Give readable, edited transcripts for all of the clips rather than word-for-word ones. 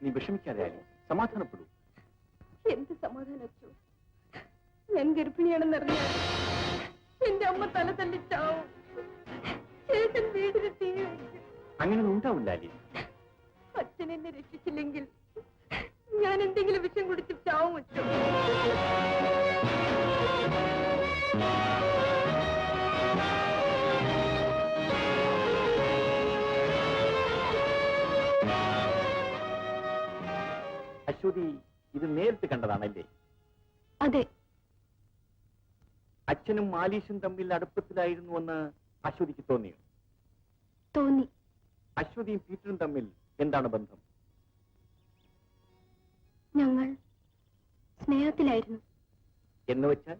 നീ വിഷമിക്കാതെ ആലി, സമാധാനപ്പെടൂ. എന്ത് സമാധാനിച്ചു? ഞാൻ ഗർഭിണിയാണെന്നറിഞ്ഞാൽ എന്റെ അമ്മ തല തല്ലിച്ചാവും. ശേഷം വീടിന് തീ വെക്കും. അങ്ങനെ ഉണ്ടാവില്ല ആലി. അച്ഛൻ എന്നെ രക്ഷിച്ചില്ലെങ്കിൽ ഞാൻ എന്തെങ്കിലും വിഷം കുടിച്ച് ചാവും വെച്ചു. അശ്വതി ഇത് നേരിട്ട് കണ്ടതാണല്ലേ? അതെ. അച്ഛനും ആലീഷും തമ്മിൽ അടുപ്പത്തിലായിരുന്നുവെന്ന് അശ്വതിക്ക് തോന്നിയോ? തോന്നി. അശ്വതിയും പീറ്ററും തമ്മിൽ എന്താണ് ബന്ധം? ഞങ്ങൾ സ്നേഹത്തിലായിരുന്നു. എന്ന് വെച്ചാൽ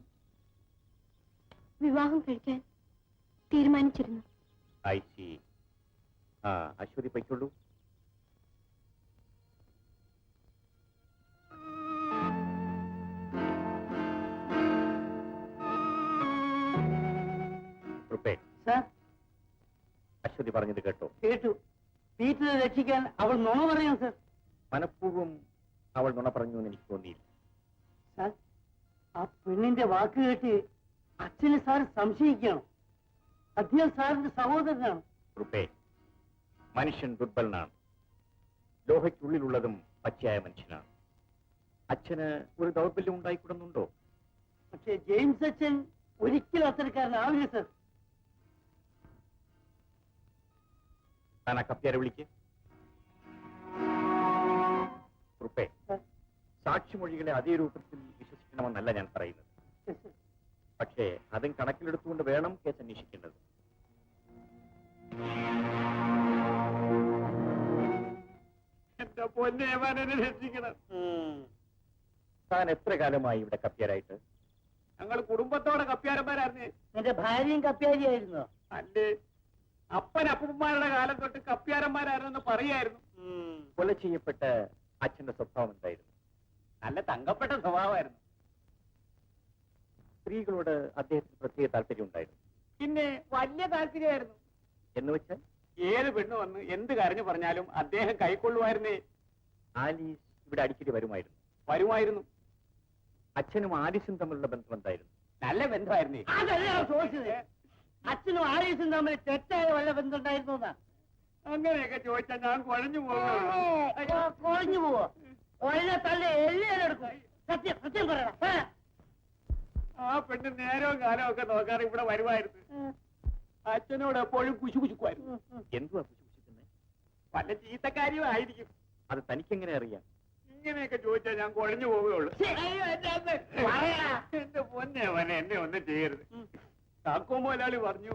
വിവാഹം കഴിക്കാൻ തീരുമാനിച്ചിരുന്നു. ഐശി. അശ്വതി പൊയ്ക്കൊള്ളൂ. അശ്വതി പറഞ്ഞത് കേട്ടോ? കേട്ടു. പീറ്ററെ രക്ഷിക്കാൻ അവൾ നുണ പറയാം സർ. മനഃപൂർവ്വം അവൾ നുണ പറഞ്ഞു എന്ന് എനിക്ക് തോന്നിയില്ല. സാർ, ആ പെണ്ണിന്റെ വാക്ക് കേട്ട് അച്ഛനെ സാർ സംശയിക്കണം. അദ്ദേഹം സാറിന്റെ സഹോദരനാണ്. മനുഷ്യൻ ദുർബലനാണ്. ലോഹയ്ക്കുള്ളിലുള്ളതും പച്ചയായ മനുഷ്യനാണ്. അച്ഛന് ഒരു ദൗർബല്യം ഉണ്ടായിക്കൂടുന്നുണ്ടോ? പക്ഷേ ജെയിംസ് അച്ഛൻ ഒരിക്കലും അത്തരക്കാരനാവില്ല സർ. താൻ ആ കപ്പ്യാരെ വിളിക്ക്. സാക്ഷിമൊഴികളെ അതേ രൂപത്തിൽ വിശ്വസിക്കണമെന്നല്ല ഞാൻ പറയുന്നത്. പക്ഷേ അതും കണക്കിലെടുത്തുകൊണ്ട് വേണം കേസ് അന്വേഷിക്കേണ്ടത്. എന്റെ പൊന്നേവാനെ രക്ഷിക്കണം. താൻ എത്ര കാലമായി ഇവിടെ കപ്പ്യാരായിട്ട്? ഞങ്ങൾ കുടുംബത്തോടെ കപ്പ്യാരന്മാരായിരുന്നേ. എന്റെ ഭാര്യയും കപ്പ്യാരിയായിരുന്നോ? അല്ലേ, അപ്പൻ അപ്പന്മാരുടെ കാലം തൊട്ട് കപ്പ്യാരന്മാരായിരുന്നെന്ന് പറയായിരുന്നു. കൊല ചെയ്യപ്പെട്ട അച്ഛന്റെ സ്വഭാവം എന്തായിരുന്നു? നല്ല തങ്കപ്പെട്ട സ്വഭാവമായിരുന്നു. സ്ത്രീകളോട് അദ്ദേഹത്തിന് പ്രത്യേക താല്പര്യം ഉണ്ടായിരുന്നു. പിന്നെ വലിയ താല്പര്യമായിരുന്നു. എന്ന് വെച്ചാൽ ഏത് പെണ്ണ് വന്ന് എന്ത് കരഞ്ഞു പറഞ്ഞാലും അദ്ദേഹം കൈക്കൊള്ളുമായിരുന്നേ. ആലീസ് ഇവിടെ അടിക്കടി വരുമായിരുന്നു. അച്ഛനും ആലീസും തമ്മിലുള്ള ബന്ധം എന്തായിരുന്നു? നല്ല ബന്ധമായിരുന്നേ. അതല്ല ഞാൻ ചോദിച്ചത്. അച്ഛനും ആലീസും തമ്മിൽ തെറ്റായ വല്ല ബന്ധമുണ്ടായിരുന്നു. അങ്ങനെയൊക്കെ ചോദിച്ചാൽ ഞാൻ കുഴഞ്ഞു പോകും. കുഴഞ്ഞു പോവോ? ഒഴിഞ്ഞ തള്ളി എല്ലിയെടുക്കും. സത്യം സത്യം പറയണം. ആ പെണ്ണ് നേരവും കാലവും ഒക്കെ നോക്കാറ് ഇവിടെ വരുമായിരുന്നു. അച്ഛനോട് എപ്പോഴും കുശുകുശുക്കുമായിരുന്നു. എന്തുവാ കുശുകുശുക്കുന്നത്? വല്ല ചീത്തക്കാരിയും ആയിരിക്കും. അത് തനിക്കെങ്ങനെ അറിയാം? ഇങ്ങനെയൊക്കെ ചോദിച്ചാൽ ഞാൻ കുഴഞ്ഞു പോവുകയുള്ളൂ. എന്റെ പൊന്നേവനെ എന്നെ ഒന്നും ചെയ്യരുത്. താക്കോ മുതലാളി പറഞ്ഞു,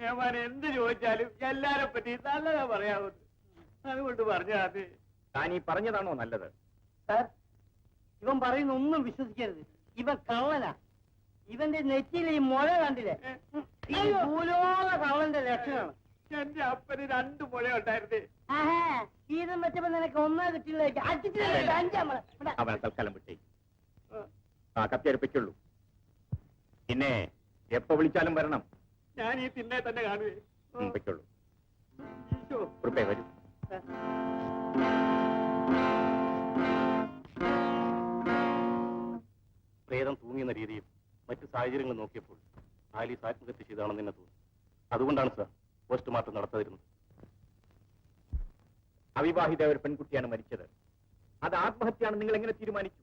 ഏമാനെ എന്ത് ചോദിച്ചാലും എല്ലാരെ പറ്റി നല്ലതാ പറയാവുന്നത്. അതുകൊണ്ട് പറഞ്ഞാ അത്. താൻ ഈ പറഞ്ഞതാണോ നല്ലത്? സാർ, ഇവൻ പറയുന്ന ഒന്നും വിശ്വസിക്കരുത്. ഇവൻ കള്ളനാ. ഇവന്റെ നെറ്റിയിൽ ഈ മുഴ കണ്ടില്ലേ? ഈ ഭൂലോക കള്ളന്റെ ലക്ഷണമാണ്. എന്റെ അപ്പന് 2 മുഴ ഉണ്ടായിരുന്നേ. ഇതും വെച്ചപ്പോ നിനക്ക് ഒന്നാ കിട്ടില്ല. അവനെ തൽക്കാലം വിട്ടേ. കപ്പ്യാരിപ്പിക്കുള്ളൂ. പിന്നെ എപ്പോ വിളിച്ചാലും വരണം. ഞാൻ ഈ തിന്നെ തന്നെ കാണുവേ. വയ്ക്കുള്ളൂ. വരൂ. പ്രേതം തൂങ്ങിയെന്ന രീതിയിൽ മറ്റു സാഹചര്യങ്ങൾ നോക്കിയപ്പോൾ ആലീസ് ആത്മഹത്യ ചെയ്താണെന്ന് തന്നെ തോന്നി. അതുകൊണ്ടാണ് സാർ പോസ്റ്റ്മോർട്ടം നടത്താതിരുന്നത്. അവിവാഹിത ഒരു പെൺകുട്ടിയാണ് മരിച്ചത്. അത് ആത്മഹത്യയാണ് നിങ്ങൾ എങ്ങനെ തീരുമാനിച്ചു?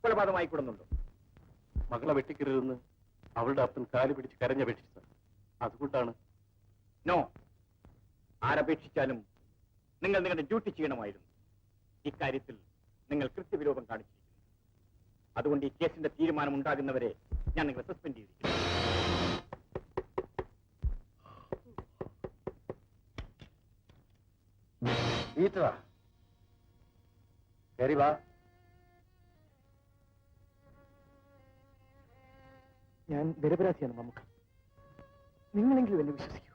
കൊലപാതകമായി കൂടുന്നുണ്ടോ? മകളെ വെട്ടിക്കരുതെന്ന് അവളുടെ അപ്പൻ കാല് പിടിച്ച് കരഞ്ഞപേക്ഷിച്ചു സാർ. അതുകൊണ്ടാണ്. നോ, ആരപേക്ഷിച്ചാലും നിങ്ങൾ നിങ്ങളുടെ ഡ്യൂട്ടി ചെയ്യണമായിരുന്നു. ഇക്കാര്യത്തിൽ നിങ്ങൾ കൃത്യവിലോപം കാണിച്ചിരിക്കുന്നു. അതുകൊണ്ട് ഈ കേസിന്റെ തീരുമാനം ഉണ്ടാകുന്നവരെ ഞാൻ നിങ്ങളെ സസ്പെൻഡ് ചെയ്തിരിക്കുന്നു. ഞാൻ നിരപരാധിയാണ് മമ്മുക്ക. നിങ്ങളെങ്കിലും എന്നെ വിശ്വസിക്കൂ.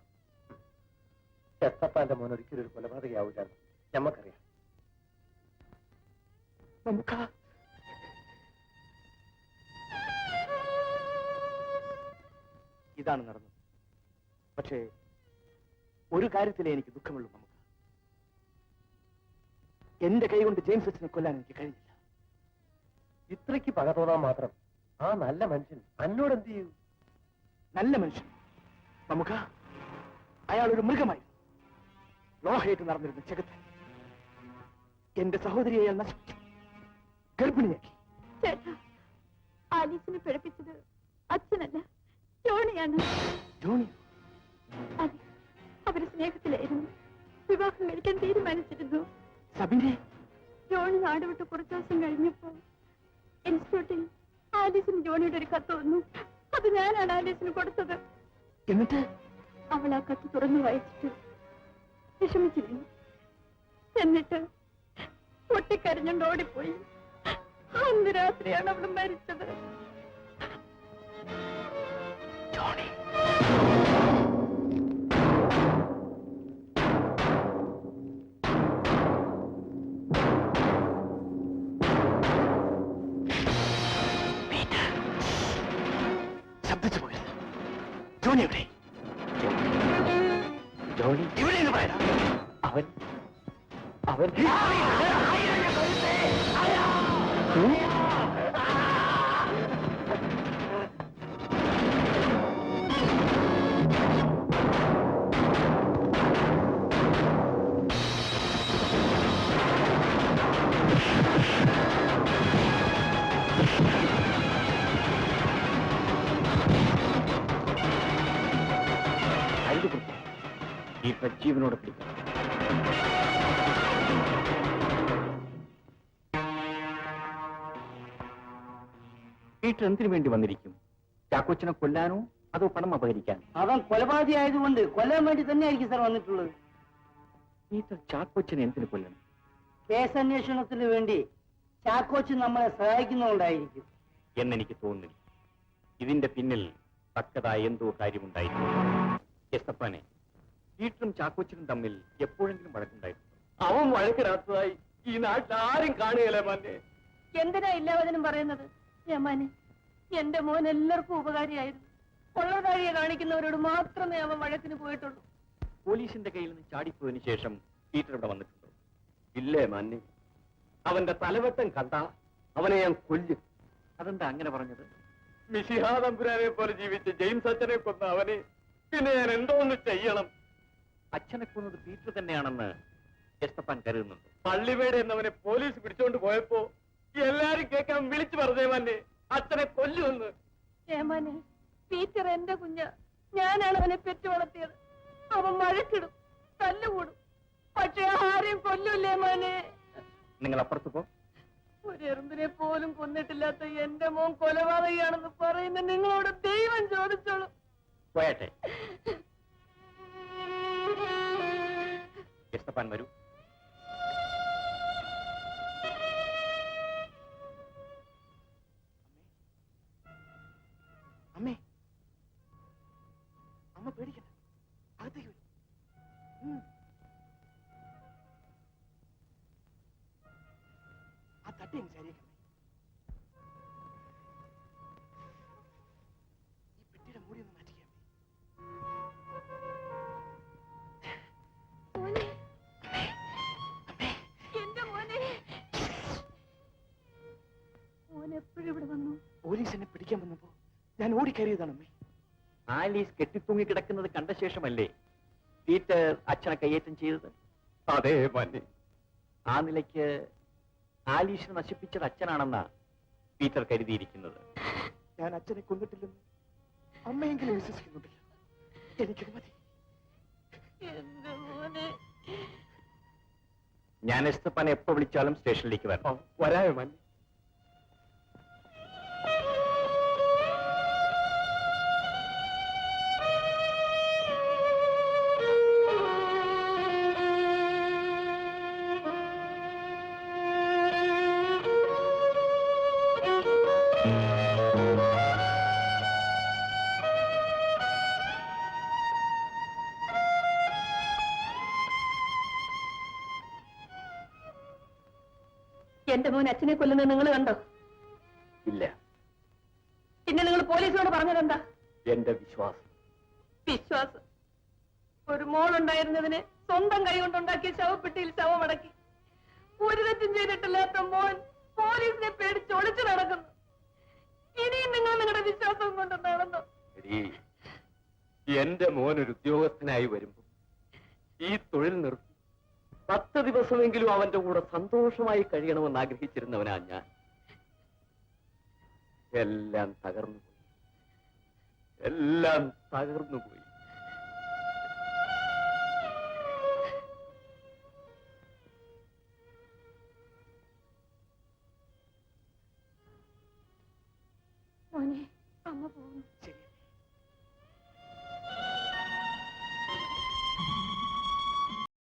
എത്തപ്പാന്റെ മോൻ ഒരിക്കലും ഒരു കൊലപാതകയാവില്ലാന്ന് ഞമ്മക്കറിയാം. മമ്മുക്ക, ഇതാണ് നടന്നത്. പക്ഷേ ഒരു കാര്യത്തിലേ എനിക്ക് ദുഃഖമുള്ളൂ മമ്മുക്ക. എന്റെ കൈ കൊണ്ട് ജെയിംസ് അച്ഛനെ കൊല്ലാൻ എനിക്ക് കഴിഞ്ഞില്ല. ഇത്രയ്ക്ക് പക തോന്നാൻ മാത്രം ആ നല്ല മനുഷ്യൻ എന്നോട് എന്ത് ചെയ്യൂ? നല്ല മനുഷ്യൻ നമുക്ക് അയാൾ ഒരു മൃഗമായി ലോഹയിട്ട് നടന്നിരുന്ന ജഗത്ത് എന്റെ സഹോദരിയെ അയാൾ നശിപ്പിച്ചു, ഗർഭിണിയാക്കി. ചേട്ടാ, ആലീസിനെ പിഴപ്പിച്ചത് അച്ഛനല്ല, ജോണിയാണ്. ജോണി? അതെ, അവര് സ്നേഹത്തിലായിരുന്നു. വിവാഹം കഴിക്കാൻ തീരുമാനിച്ചിരുന്നു. സബിനെ? ജോണി നാടുവിട്ട് കുറച്ചു ദിവസം കഴിഞ്ഞപ്പോ ഇൻസ്റ്റിറ്റ്യൂട്ടിൽ ആലീസിന് ജോണിയുടെ ഒരു കത്ത് വന്നു. അത് ഞാനാണ് ആലീസിന് കൊടുത്തത്. എന്നിട്ട് അവൾ ആ കത്ത് തുറന്നു വായിച്ചിട്ട് വിഷമിച്ചിരുന്നു. എന്നിട്ട് പൊട്ടിക്കരഞ്ഞുകൊണ്ട് ഓടിപ്പോയി. അന്ന് രാത്രിയാണ് അവൾ മരിച്ചത്. ജോണി ശബ്ദിച്ചു പോയത്. ജോണി എവിടെ? ജോണി ഇവിടെ എന്ന് പറയാ. അവൻ അവൻ ഈ ജീവനോട് പിടിക്കും. പീറ്റർ എന്തിനു വേണ്ടി വന്നിരിക്കും? ചാക്കോച്ചനെ കൊല്ലാനോ അതോ പണം അപഹരിക്കാനോ? അവൻ കൊലപാതകി ആയതുകൊണ്ട് കൊല്ലാൻ വേണ്ടി തന്നെയായിരിക്കും സാർ വന്നിട്ടുള്ളത്. പീറ്റർ ചാക്കോച്ചനെ എന്തിനു കൊല്ലണം? കേസന്വേഷണത്തിന് വേണ്ടി ചാക്കോച്ചൻ നമ്മളെ സഹായിക്കുന്നതുകൊണ്ടായിരിക്കും എന്നെനിക്ക് തോന്നുന്നില്ല. ഇതിന്റെ പിന്നിൽ തക്കതായ എന്തോ കാര്യമുണ്ടായിരുന്നു. എസ്തപ്പാനെ, പീറ്ററും ചാക്കോച്ചനും തമ്മിൽ എപ്പോഴെങ്കിലും വഴക്കുണ്ടായിരുന്നു? അവൻ വഴക്കിടാത്തതായി ഈ നാട്ടിൽ ആരും കാണുകയല്ലേ മോനെ. എന്തിനാ ഇല്ലാവചനം പറയുന്നത്? യമാനെ, എന്റെ മോൻ എല്ലാവർക്കും ഉപകാരിയായിരുന്നു. കൊള്ളതാഴിയെ കാണിക്കുന്നവരോട് മാത്രമേ അവൻ വഴക്കിന് പോയിട്ടുള്ളൂ. പോലീസിന്റെ കയ്യിൽ നിന്ന് ചാടിപ്പോയതിനു ശേഷം പീറ്റർ ഇവിടെ വന്നിട്ടുണ്ടോ? ഇല്ലേ മാന്യ, അവന്റെ തലവെട്ടം കണ്ട അവനെ ഞാൻ കൊല്ലും. അതെന്താ അങ്ങനെ പറഞ്ഞത്? മിശിഹാ തമ്പുരാനെ പോലെ ജീവിച്ച ജെയിംസ് അച്ഛനെ കൊന്ന അവനെ പിന്നെ ഞാൻ എന്തോന്ന് ചെയ്യണം? അച്ഛനെ കൊന്നത് പീറ്റർ തന്നെയാണെന്ന് എസ്തപ്പാൻ കരുതുന്നുണ്ട്. പള്ളിവേട് എന്നവനെ പോലീസ് പിടിച്ചോണ്ട് പോയപ്പോ എല്ലാരും കേൾക്കാൻ വിളിച്ചു പറഞ്ഞേ മന്നെ അച്ഛനെ കൊല്ലുമെന്ന്. യമാനെ, പീറ്റർ എന്റെ കുഞ്ഞ, ഞാനാണ് അവനെ പെറ്റു വളർത്തിയത്. അവൻ മഴക്കിടും, തല്ലുകൂടും, പക്ഷെ ആരെയും കൊല്ലൂല്ലേ മോനെ. നിങ്ങൾ അപ്പുറത്ത് പോ. ഒരു എറുമ്പിനെ പോലും കൊന്നിട്ടില്ലാത്ത എന്റെ മോൻ കൊലപാതകയാണെന്ന് പറയുന്ന നിങ്ങളോട് ദൈവം ചോദിച്ചോളൂ. പോയാട്ടെ. എസ്തപ്പാൻ വരൂ. അമ്മേ, അമ്മ പേടിക്കണ്ട, അകത്തേക്ക് വരൂ. ആ തട്ടി അങ്ങ് ശരിയാക്കമ്മേ. ഈ പെട്ടിയുടെ മൂടി ഒന്ന് മാറ്റിക്കാമേ. മോനെ, എന്റെ മോനെ, മോൻ എപ്പോഴും ഇവിടെ വന്നു? പോലീസ് എന്നെ പിടിക്കാൻ വന്നപ്പോ ഞാൻ ഓടിക്കയറിയതാണമ്മേ. ആലീസ് കെട്ടിത്തൂങ്ങി കിടക്കുന്നത് കണ്ട ശേഷമല്ലേ പീറ്റർ അച്ഛനെ കയ്യേറ്റം ചെയ്തത്? അതേ മന്നെ. ആ നിലയ്ക്ക് ആലീസിനെ നശിപ്പിച്ചത് അച്ഛനാണെന്നാ പീറ്റർ കരുതിയിരിക്കുന്നത്. ഞാൻ അച്ഛനെ കൊന്നിട്ടില്ലെന്ന് അമ്മയെങ്കിലും വിശ്വസിക്കുന്നുണ്ടല്ലോ. എനിക്കത് മതി. എന്റെ മോനെ, ഞാൻ എസ്തപ്പാനെ എപ്പോ വിളിച്ചാലും സ്റ്റേഷനിലേക്ക് വരണം. വരായോ മന്നെ? എന്റെ മോൻ അച്ഛനെ കൊല്ലുന്നത് നിങ്ങൾ കണ്ടോ? ഇല്ല. പിന്നെ നിങ്ങൾ പോലീസിനോട് പറഞ്ഞതെന്താ? എന്റെ വിശ്വാസം. വിശ്വാസം? ഒരു മോളുണ്ടായിരുന്നതിന് സ്വന്തം കൈ കൊണ്ടുണ്ടാക്കിയ ശവപ്പെട്ടിയിൽ ശവമടക്കി ഒരു തെറ്റും ചെയ്തിട്ടില്ലാത്ത മോൻ പോലീസിനെ പേടിച്ച് ഒളിച്ചു നടക്കുന്നു. ഇനിയും നിങ്ങൾ നിങ്ങളുടെ വിശ്വാസം കൊണ്ട് നടന്നു. എന്റെ മോൻ ഒരു ഉദ്യോഗസ്ഥനായി വരുമ്പോ ഈ തൊഴിൽ നിർത്തി 10 ദിവസമെങ്കിലും അവന്റെ കൂടെ സന്തോഷമായി കഴിയണമെന്ന് ആഗ്രഹിച്ചിരുന്നവനാ ഞാൻ. എല്ലാം തകർന്നുപോയി, എല്ലാം തകർന്നുപോയി. മോനെ, അമ്മ പോകുന്നു. ശരി.